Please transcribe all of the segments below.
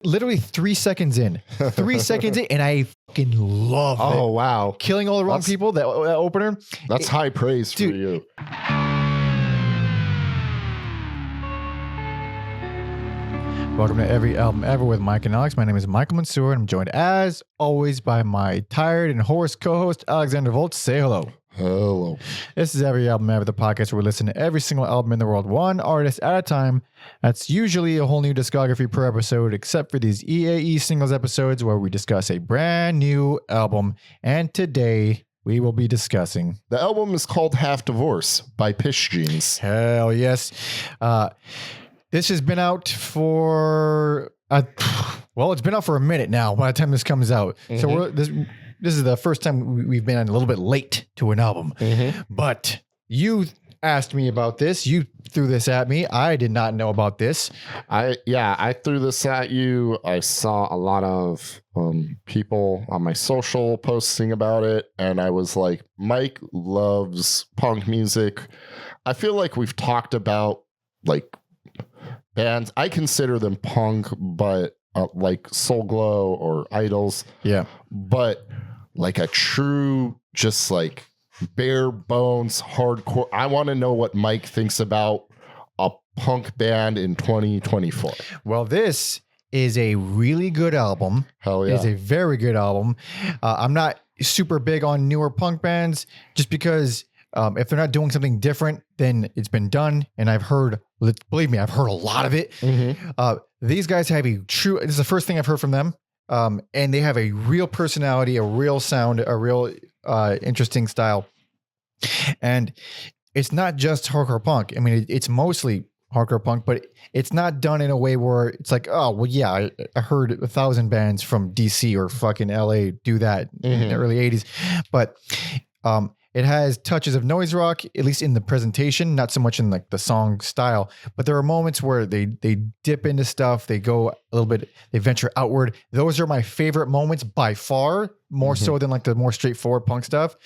literally 3 seconds in. 3 seconds in, and I fucking love it. Oh, wow. Killing all the wrong people, that opener. That's high praise for you. Welcome to Every Album Ever with Mike and Alex. My name is Michael Mansour, and I'm joined, as always, by my tired and hoarse co-host, Alexander Volt. Say hello. Hello. This is Every Album Ever, the podcast where we listen to every single album in the world, one artist at a time. That's usually a whole new discography per episode, except for these EAE singles episodes where we discuss a brand new album. And today we will be discussing... The album is called Half Divorce by Pish Jeans. Hell yes. This has been out for... it's been out for a minute now by the time this comes out. Mm-hmm. So this is the first time we've been a little bit late to an album. Mm-hmm. But you asked me about this. You threw this at me. I did not know about this. I threw this at you. I saw a lot of people on my social posting about it, and I was like, Mike loves punk music. I feel like we've talked about like bands. I consider them punk, but like Soul Glow or Idols. Yeah. But like a true, just like bare bones hardcore. I want to know what Mike thinks about a punk band in 2024. Well, this is a really good album. Hell yeah. It's a very good album. I'm not super big on newer punk bands just because if they're not doing something different, then it's been done. And I've heard, believe me, I've heard a lot of it. Mm-hmm. These guys have this is the first thing I've heard from them. And they have a real personality, a real sound, a real interesting style. And it's not just hardcore punk. I mean, it's mostly hardcore punk, but it's not done in a way where it's like, oh, well, yeah, I heard 1,000 bands from DC or fucking LA do that in the early 80s. But it has touches of noise rock, at least in the presentation, not so much in like the song style, but there are moments where they dip into stuff. They go a little bit, they venture outward. Those are my favorite moments by far, more so than like the more straightforward punk stuff,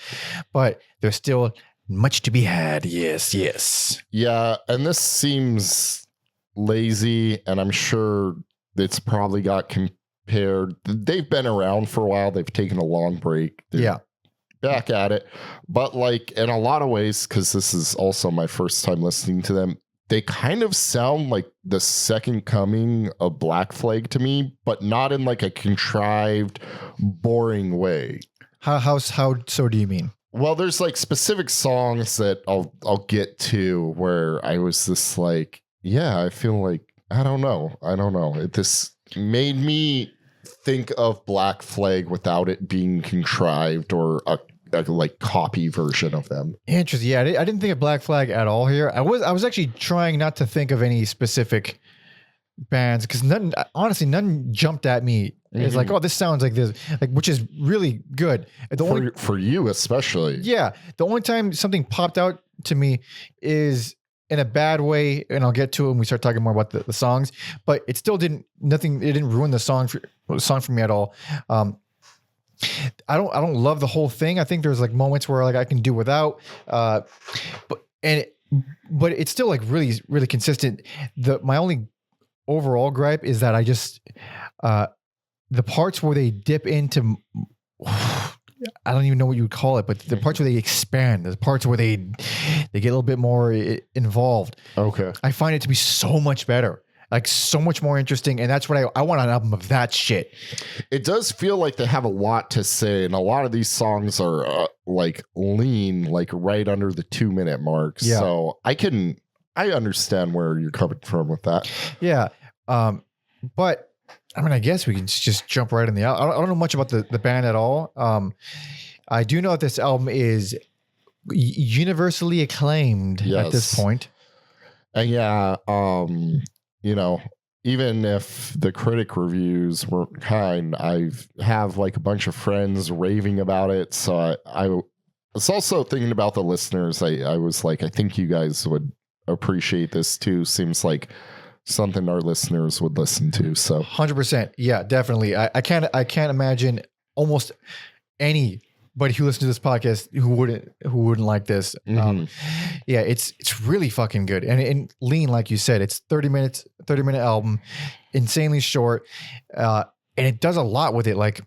but there's still much to be had. Yes. Yeah. And this seems lazy, and I'm sure it's probably got compared. They've been around for a while. They've taken a long break. They're back at it, but like in a lot of ways, because this is also my first time listening to them, they kind of sound like the second coming of Black Flag to me, but not in like a contrived, boring way. How so do you mean? Well, there's like specific songs that I'll get to where I was just like, yeah, I feel like I don't know. This made me think of Black Flag without it being contrived or a like copy version of them. Interesting. Yeah, I didn't think of Black Flag at all here. I was actually trying not to think of any specific bands because none jumped at me. It's like, oh, this sounds like this, like, which is really good. For you especially. Yeah, the only time something popped out to me is in a bad way, and I'll get to it when we start talking more about the songs. But it still didn't ruin the song for me at all. I don't love the whole thing. I think there's like moments where like I can do without, but it's still like really, really consistent. My only overall gripe is that I just the parts where they dip into, I don't even know what you would call it, but the parts where they expand, the parts where they get a little bit more involved. Okay, I find it to be so much better. Like so much more interesting, and that's what I want an album of that shit. It does feel like they have a lot to say, and a lot of these songs are like lean, like right under the 2-minute mark. Yeah. So I understand where you're coming from with that. Yeah, but I mean, I guess we can just jump right in the album. I don't know much about the band at all. I do know that this album is universally acclaimed at this point. And yeah, you know, even if the critic reviews weren't kind, I have like a bunch of friends raving about it. So I was also thinking about the listeners. I was like, I think you guys would appreciate this too. Seems like something our listeners would listen to. So 100%. Yeah, definitely. I can't imagine almost any anybody who listens to this podcast who wouldn't like this. Yeah, it's really fucking good. And lean, like you said, it's 30 minute album, insanely short. And it does a lot with it. Like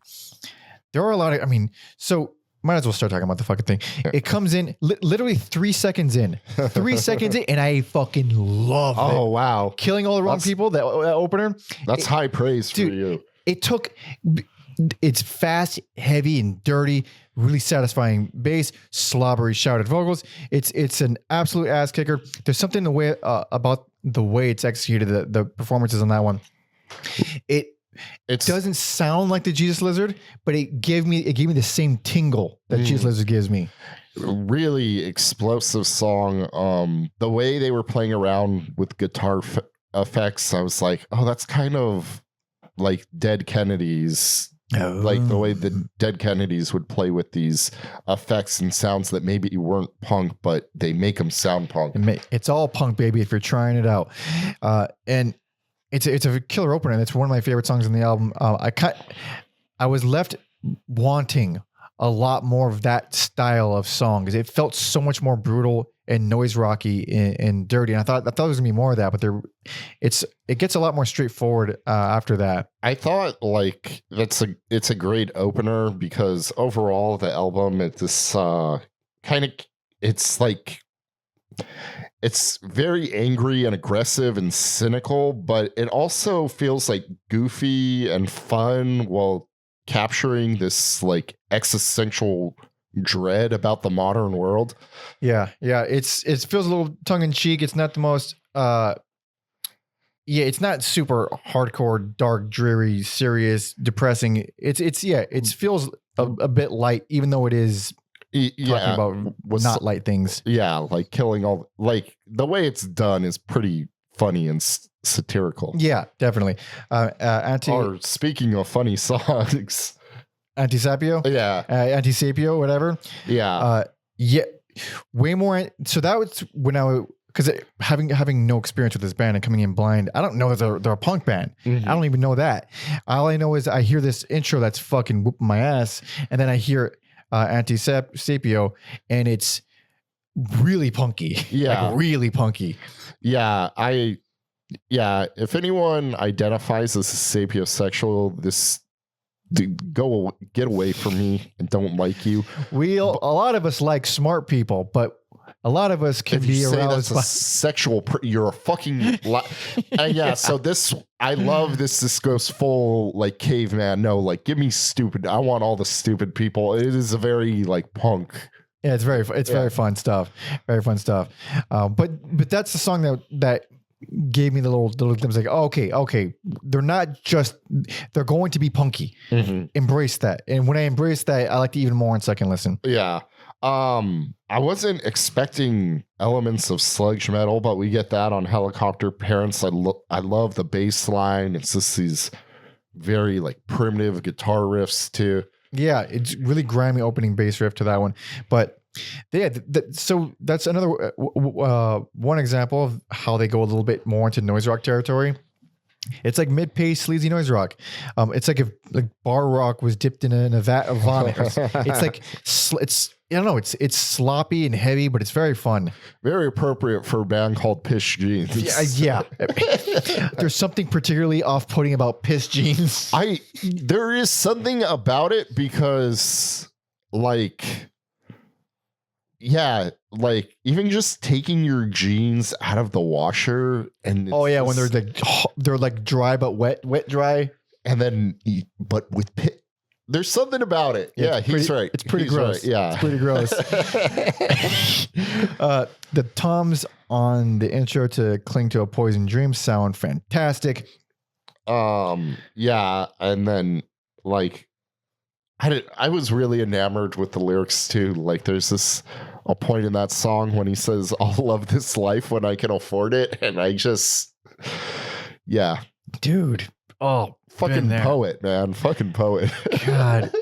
there are a lot of, I mean, so might as well start talking about the fucking thing. It comes in literally 3 seconds in, and I fucking love it. Oh, wow. Killing all the wrong people, that opener. That's high praise for you. It's fast, heavy, and dirty, really satisfying bass, slobbery shouted vocals. It's an absolute ass kicker. There's something about the way it's executed, the performances on that one. It doesn't sound like the Jesus Lizard, but it gave me the same tingle that Jesus Lizard gives me. Really explosive song. The way they were playing around with guitar effects, I was like, oh, that's kind of like Dead Kennedys. Like the way the Dead Kennedys would play with these effects and sounds that maybe weren't punk, but they make them sound punk. It's all punk, baby, if you're trying it out. And it's a killer opener. And it's one of my favorite songs on the album. I was left wanting a lot more of that style of song because it felt so much more brutal and noise rocky and dirty. And I thought there was gonna be more of that, but it gets a lot more straightforward after that. I thought like it's a great opener because overall the album it's very angry and aggressive and cynical, but it also feels like goofy and fun while capturing this like existential dread about the modern world. Yeah. It feels a little tongue in cheek. It's not the most it's not super hardcore, dark, dreary, serious, depressing. It feels a bit light, even though it is talking about not light things. Yeah, like killing all, like the way it's done is pretty funny and satirical. Yeah, definitely. Or speaking of funny songs, Antisapio? Yeah. Antisapio, whatever. Yeah. Way more. So that was when because having no experience with this band and coming in blind, I don't know that they're a punk band. I don't even know that. All I know is I hear this intro that's fucking whooping my ass, and then I hear Antisapio, and it's really punky. Yeah. Like really punky. Yeah. If anyone identifies as sapiosexual, get away from me and don't like you. A lot of us like smart people, but a lot of us can be aroused by sexual. You're a fucking. So I love this. This goes full like caveman. No, like give me stupid. I want all the stupid people. It is a very like punk. Yeah, it's very fun stuff. Very fun stuff. But that's the song that gave me the little glimpse like, oh, okay. They're going to be punky. Embrace that. And when I embrace that, I liked it even more on second listen. Yeah. I wasn't expecting elements of sludge metal, but we get that on Helicopter Parents. I love the bass line. It's just these very like primitive guitar riffs too. Yeah, it's really grimy opening bass riff to that one. But yeah, so that's another one example of how they go a little bit more into noise rock territory. It's like mid-paced sleazy noise rock. It's like if like bar rock was dipped in a vat of vomit. It's like I don't know. It's sloppy and heavy, but it's very fun. Very appropriate for a band called Piss Jeans. Yeah. There's something particularly off-putting about Piss Jeans. There is something about it because like even just taking your jeans out of the washer and when they're like dry but wet dry, and then but with pit. There's something about it. Yeah, he's right. It's pretty gross. Right. Yeah. It's pretty gross. The toms on the intro to Cling to a Poison Dream sound fantastic. Yeah, and then like I was really enamored with the lyrics too. Like there's a point in that song when he says, "I'll love this life when I can afford it," and I just dude. Oh, fucking poet, man. Fucking poet. God.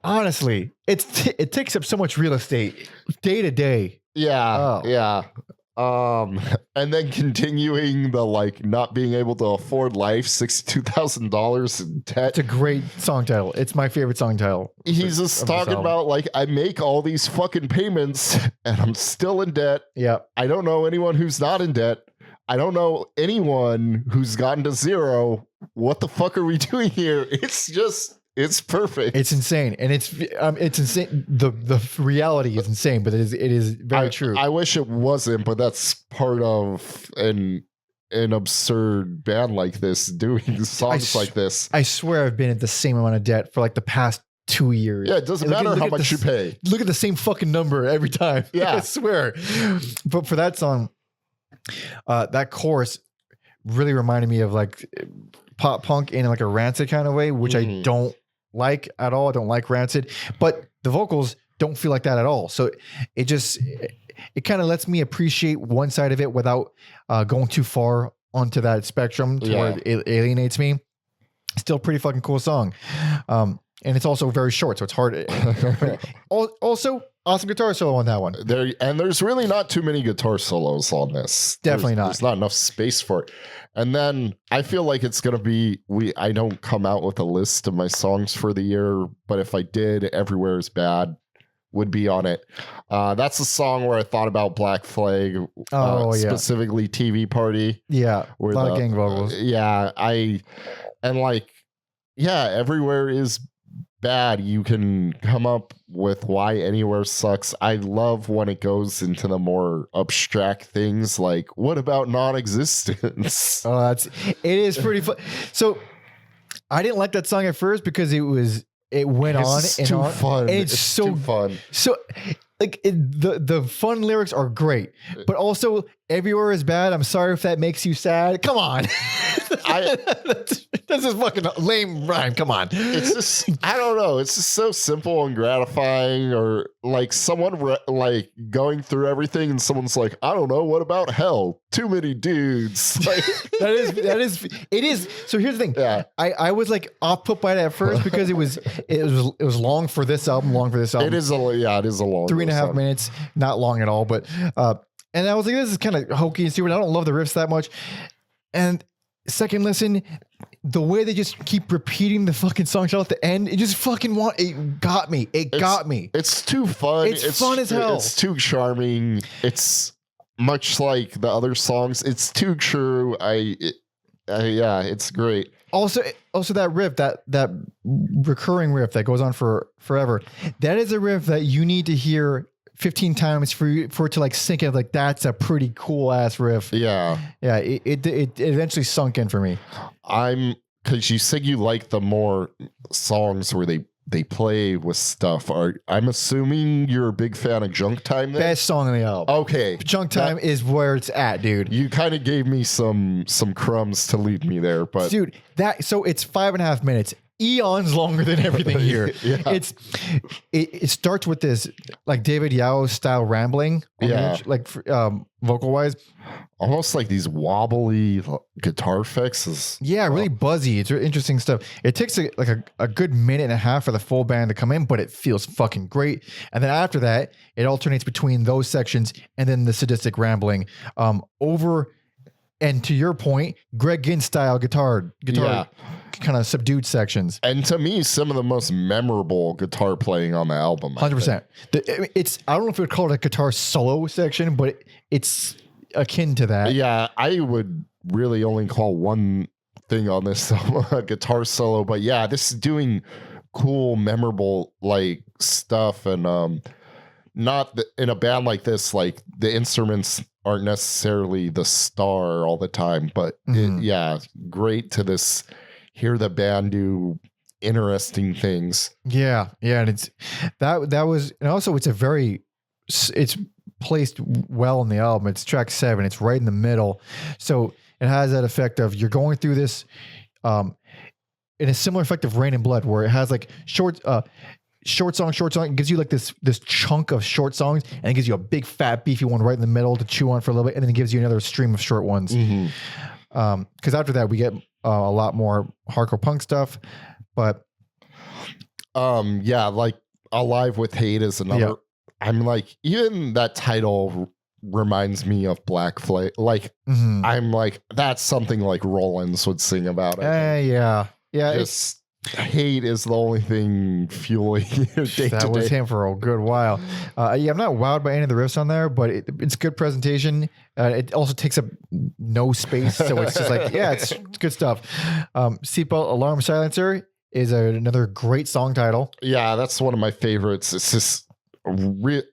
Honestly, it takes up so much real estate day to day. Yeah. Oh. Yeah. And then continuing the like not being able to afford life, $62,000 in debt. It's a great song title. It's my favorite song title. He's just talking about like, I make all these fucking payments and I'm still in debt. Yeah. I don't know anyone who's not in debt. I don't know anyone who's gotten to zero. What the fuck are we doing here? It's perfect. It's insane, and it's insane. The reality is insane, but it is very true. I wish it wasn't, but that's part of an absurd band like this doing songs like this. I swear I've been at the same amount of debt for like the past 2 years. Yeah, it doesn't matter how much you pay. Look at the same fucking number every time. Yeah, I swear. But for that song, that chorus really reminded me of like pop punk in like a Rancid kind of way, which I don't like at all. I don't like Rancid, but the vocals don't feel like that at all. So it kind of lets me appreciate one side of it without going too far onto that spectrum to where it alienates me. Still a pretty fucking cool song. And it's also very short, so it's hard. Also, awesome guitar solo on that one. There's really not too many guitar solos on this. Definitely not. There's not enough space for it. And then I feel like it's gonna be I don't come out with a list of my songs for the year, but if I did, Everywhere Is Bad would be on it. That's a song where I thought about Black Flag, specifically TV Party. Yeah, a lot of gang vocals. Everywhere Is Bad. You can come up with why Anywhere sucks. I love when it goes into the more abstract things like, what about non-existence? Oh, it is pretty fun. So I didn't like that song at first because it went on and too on. Fun. And it's so too fun. So like the fun lyrics are great, but also Everywhere Is Bad. I'm sorry if that makes you sad. Come on. That's just fucking lame rhyme. Come on. It's just, I don't know. It's just so simple and gratifying, or like someone like going through everything and someone's like, I don't know. What about hell? Too many dudes. Like, it is. So here's the thing. Yeah. I was like off put by it at first because it was long for this album. It is a long 3.5 minutes. Not long at all, but and I was like, this is kind of hokey and stupid. I don't love the riffs that much. And second listen, the way they just keep repeating the fucking song title at the end, it just fucking got me. Got me. It's too fun. It's fun as hell. It's too charming. It's much like the other songs. It's too true. It's great. Also that riff, that recurring riff that goes on for forever. That is a riff that you need to hear 15 times for it to like sink in. Like, that's a pretty cool ass riff. Yeah. Yeah. It eventually sunk in for me. Because you said you like the more songs where they play with stuff. I'm assuming you're a big fan of Junk Time then? Best song on the album. Okay. Junk Time is where it's at, dude. You kind of gave me some crumbs to lead me there, but dude, so it's 5.5 minutes. Eons longer than everything here. Yeah. It starts with this like David Yao style rambling, vocal wise, almost like these wobbly guitar effects. Really buzzy. It's really interesting stuff. It takes a good minute and a half for the full band to come in, but it feels fucking great. And then after that, it alternates between those sections and then the sadistic rambling over. And to your point, Greg Ginn style guitar kind of subdued sections. And to me, some of the most memorable guitar playing on the album. 100%. I don't know if we would call it a guitar solo section, but it's akin to that. Yeah, I would really only call one thing on this a guitar solo. But yeah, this is doing cool, memorable like stuff. And not in a band like this, like the instruments aren't necessarily the star all the time, but great to hear the band do interesting things. Yeah. And it's it's placed well in the album. It's track 7. It's right in the middle. So it has that effect of you're going through this in a similar effect of Rain and Blood, where it has like short song. It gives you like this chunk of short songs, and it gives you a big fat beefy one right in the middle to chew on for a little bit, and then it gives you another stream of short ones. Because after that we get a lot more hardcore punk stuff, but like Alive with Hate is another. I'm like, even that title reminds me of Black Flag. Like I'm like, that's something like Rollins would sing about. Yeah. Just hate is the only thing fueling your day that to was day. him for a good while. I'm not wowed by any of the riffs on there, but it's good presentation. It also takes up no space, so it's just like, yeah, it's good stuff. Seatbelt Alarm Silencer is another great song title. Yeah, that's one of my favorites. It's just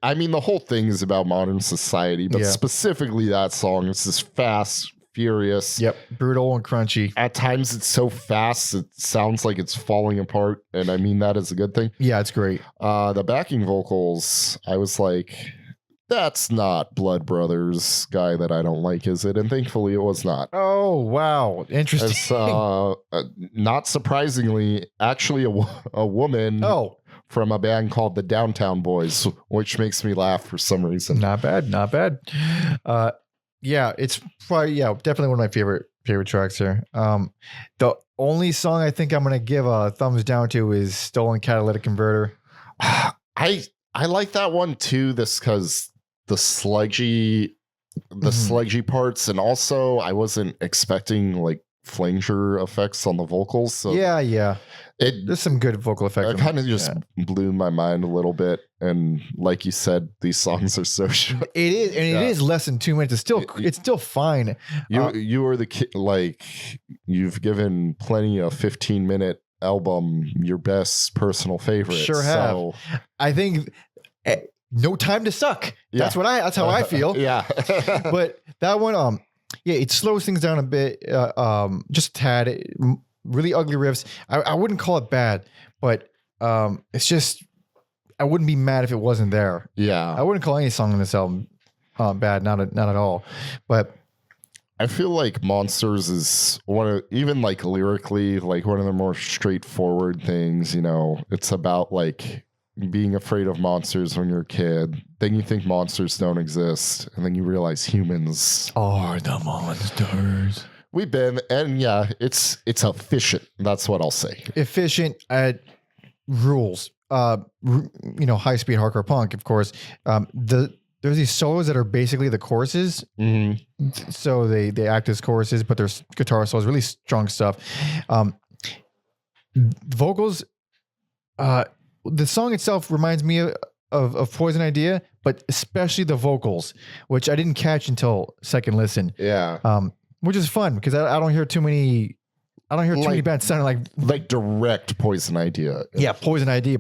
I mean, the whole thing is about modern society, but specifically that song, it's just fast, furious. Yep, brutal and crunchy. At times it's so fast, it sounds like it's falling apart, and I mean that is a good thing. Yeah, it's great. The backing vocals, I was like, that's not Blood Brothers guy that I don't like, is it? And thankfully it was not. Oh, wow. Interesting. It's, not surprisingly, actually a woman from a band called the Downtown Boys, which makes me laugh for some reason. Not bad. Yeah, it's probably, definitely one of my favorite tracks here. The only song I think I'm going to give a thumbs down to is Stolen Catalytic Converter. I like that one too, this because the sludgy parts, and also I wasn't expecting like flanger effects on the vocals. So yeah. There's some good vocal effects. It kind of just blew my mind a little bit. And like you said, these songs are so short. It is, and it is less than 2 minutes. It's still fine. You are the kid, like you've given plenty of 15-minute album your best personal favorite. Sure have. So, I think No Time to Suck. That's how I feel. Yeah. But that one, it slows things down a bit, just a tad. Really ugly riffs. I wouldn't call it bad, but it's just, I wouldn't be mad if it wasn't there. Yeah. I wouldn't call any song on this album bad, not at all. But I feel like Monsters is even like lyrically, like one of the more straightforward things, you know. It's about like being afraid of monsters when you're a kid. Then you think monsters don't exist, and then you realize humans are the monsters. We've been, and it's efficient. That's what I'll say. Efficient at rules. High speed hardcore punk, of course. There's these solos that are basically the choruses. Mm-hmm. So they act as choruses, but there's guitar solos, really strong stuff. Vocals, the song itself reminds me of Poison Idea, but especially the vocals, which I didn't catch until second listen. Yeah. Which is fun because I don't hear too many. I don't hear too many bands sounding like direct Poison Idea. Yeah, Poison Idea,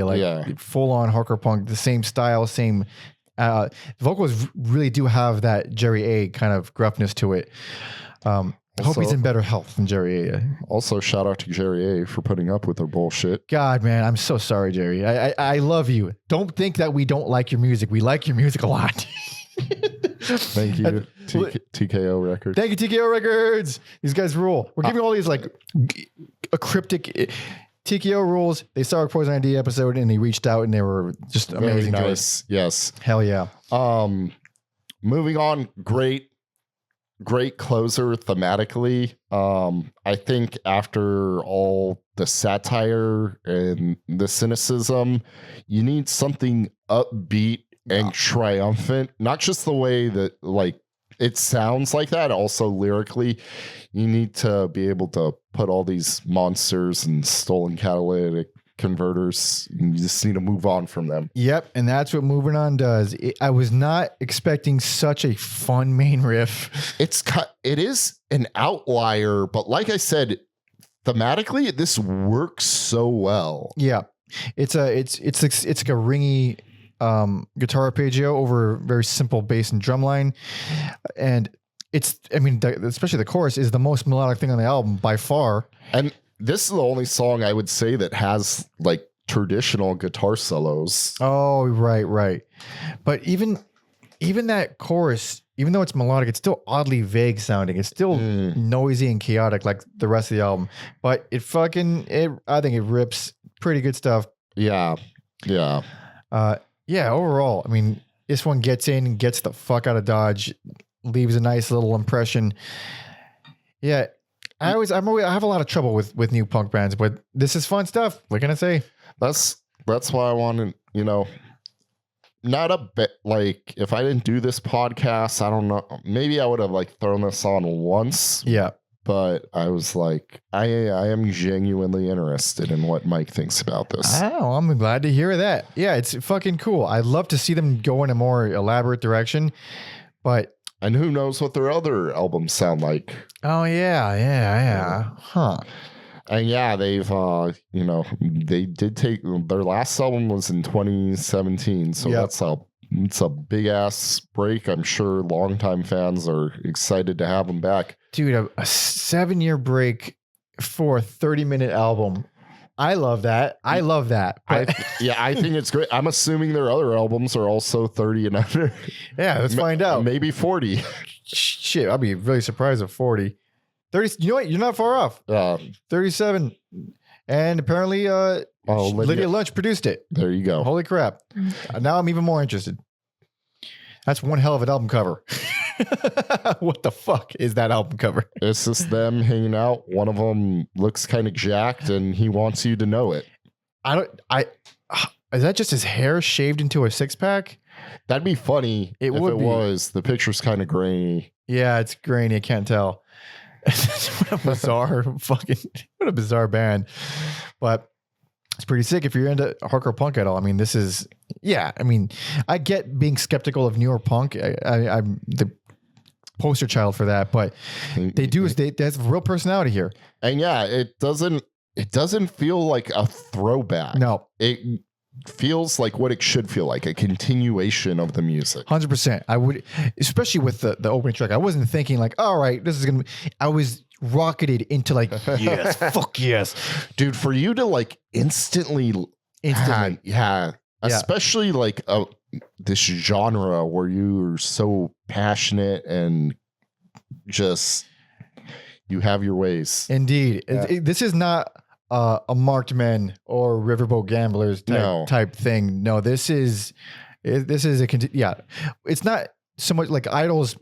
like full on hardcore punk, the same style, same. The vocals really do have that Jerry A kind of gruffness to it. I hope he's in better health than Jerry A. Also, shout out to Jerry A for putting up with their bullshit. God, man, I'm so sorry, Jerry. I love you. Don't think that we don't like your music. We like your music a lot. Thank you, TKO Records. Thank you, TKO Records. These guys rule. We're giving all these like a cryptic TKO rules. They saw our Poison ID episode and they reached out and they were just amazing. Very nice. Yes. Hell yeah. Moving on. Great closer thematically. I think after all the satire and the cynicism, you need something upbeat and triumphant, not just the way that like it sounds like that, also lyrically. You need to be able to put all these monsters and stolen catalytic converters, you just need to move on from them. Yep, and that's what Moving On does. I was not expecting such a fun main riff. It is an outlier, but like I said, thematically this works so well. Yeah, it's like a ringy guitar arpeggio over very simple bass and drum line, and especially the chorus is the most melodic thing on the album by far. And this is the only song I would say that has like traditional guitar solos. Oh, right. But even that chorus, even though it's melodic, it's still oddly vague sounding. It's still noisy and chaotic like the rest of the album. But I think it rips. Pretty good stuff. Yeah. Overall, I mean, this one gets the fuck out of Dodge, leaves a nice little impression. Yeah. I have a lot of trouble with new punk bands, but this is fun stuff. What can I say? That's why I wanted, not a bit like if I didn't do this podcast, I don't know. Maybe I would have like thrown this on once. Yeah. But I was like, I am genuinely interested in what Mike thinks about this. Oh, I'm glad to hear that. Yeah, it's fucking cool. I'd love to see them go in a more elaborate direction, but and who knows what their other albums sound like? Oh yeah, huh? And yeah, they've they did take their last album was in 2017, so it's a big ass break. I'm sure longtime fans are excited to have them back. Dude, a 7-year break for a 30-minute album. I love that. But I think it's great. I'm assuming their other albums are also 30 and under. Yeah, let's find out. Maybe 40. Shit, I'll be really surprised at 40. 30. You know what? You're not far off. 37. And apparently Lydia Lunch produced it. There you go. Holy crap. Now I'm even more interested. That's one hell of an album cover. What the fuck is that album cover? It's just them hanging out. One of them looks kind of jacked and he wants you to know it. Is that just his hair shaved into a 6-pack? That'd be funny if it was. The picture's kind of grainy. Yeah, it's grainy. I can't tell. What a bizarre band. But it's pretty sick if you're into hardcore punk at all. I mean, I get being skeptical of newer punk. I'm the poster child for that, but they have real personality here. And yeah, it doesn't feel like a throwback. No. It feels like what it should feel like, a continuation of the music. 100%. I would, especially with the opening track. I wasn't thinking like, all right, this is going to be, I was rocketed into like, yes, fuck yes. Dude, for you to like instantly. Yeah. Especially like this genre where you're so passionate and just, you have your ways. Indeed. Yeah. This is not a Marked Men or Riverboat Gamblers type thing. No, this is it's not so much like Idols.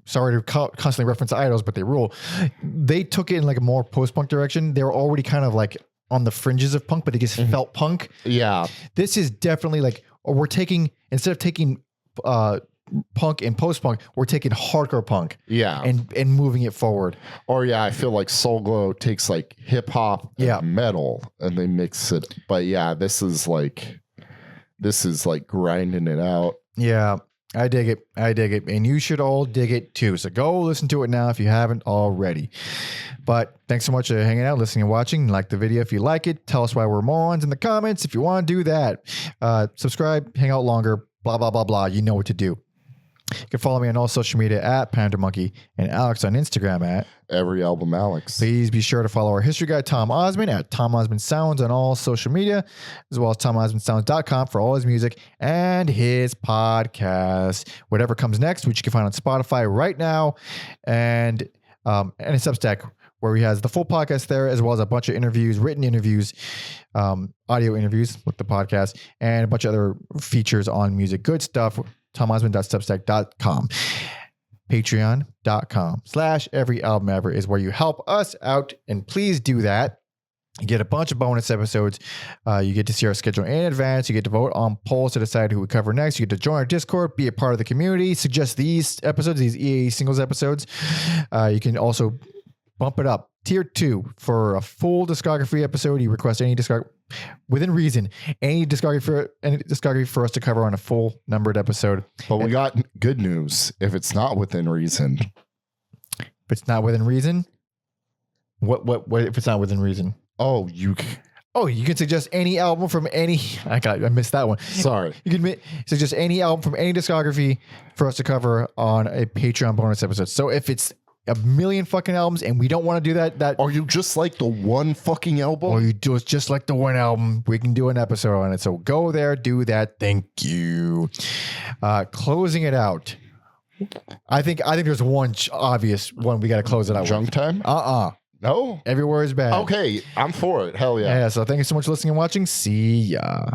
Sorry to constantly reference Idols, but they rule. They took it in like a more post-punk direction. They were already kind of like on the fringes of punk, but they just felt punk. Yeah. This is definitely like, we're taking, instead of taking punk and post-punk, we're taking hardcore punk. Yeah. And moving it forward. Or I feel like Soul Glow takes like hip hop and metal and they mix it. But yeah, this is like grinding it out. Yeah. I dig it. And you should all dig it too. So go listen to it now if you haven't already. But thanks so much for hanging out, listening and watching. Like the video if you like it. Tell us why we're morons in the comments if you want to do that. Subscribe, hang out longer, blah, blah, blah, blah. You know what to do. You can follow me on all social media at Panda Monkey and Alex on Instagram at Every Album Alex. Please be sure to follow our history guy, Tom Osman, at Tom Osman Sounds on all social media, as well as TomOsmanSounds.com for all his music and his podcast. Whatever comes next, which you can find on Spotify right now, and his Substack, where he has the full podcast there, as well as a bunch of interviews, written interviews, audio interviews with the podcast, and a bunch of other features on music. Good stuff. TomOsman.substack.com. Patreon.com/everyalbumever is where you help us out, and please do that. You get a bunch of bonus episodes. You get to see our schedule in advance. You get to vote on polls to decide who we cover next. You get to join our Discord, be a part of the community, suggest these episodes, these EA singles episodes. You can also bump it up. Tier 2 for a full discography episode. You request any discography within reason, any discography for us to cover on a full numbered episode. But we got good news. If it's not within reason, if it's not within reason, what if it's not within reason? You can suggest any album from any. I missed that one. Sorry. You can suggest any album from any discography for us to cover on a Patreon bonus episode. So if it's a million fucking albums and we don't want to do that, or you just like the one fucking album, or you do it just like the one album, we can do an episode on it. So go there, do that. Thank you. Closing it out. I think there's one obvious one we got to close it out. Junk Time? No. Everywhere is bad. Okay, I'm for it. Hell yeah. Yeah. So thank you so much for listening and watching. See ya.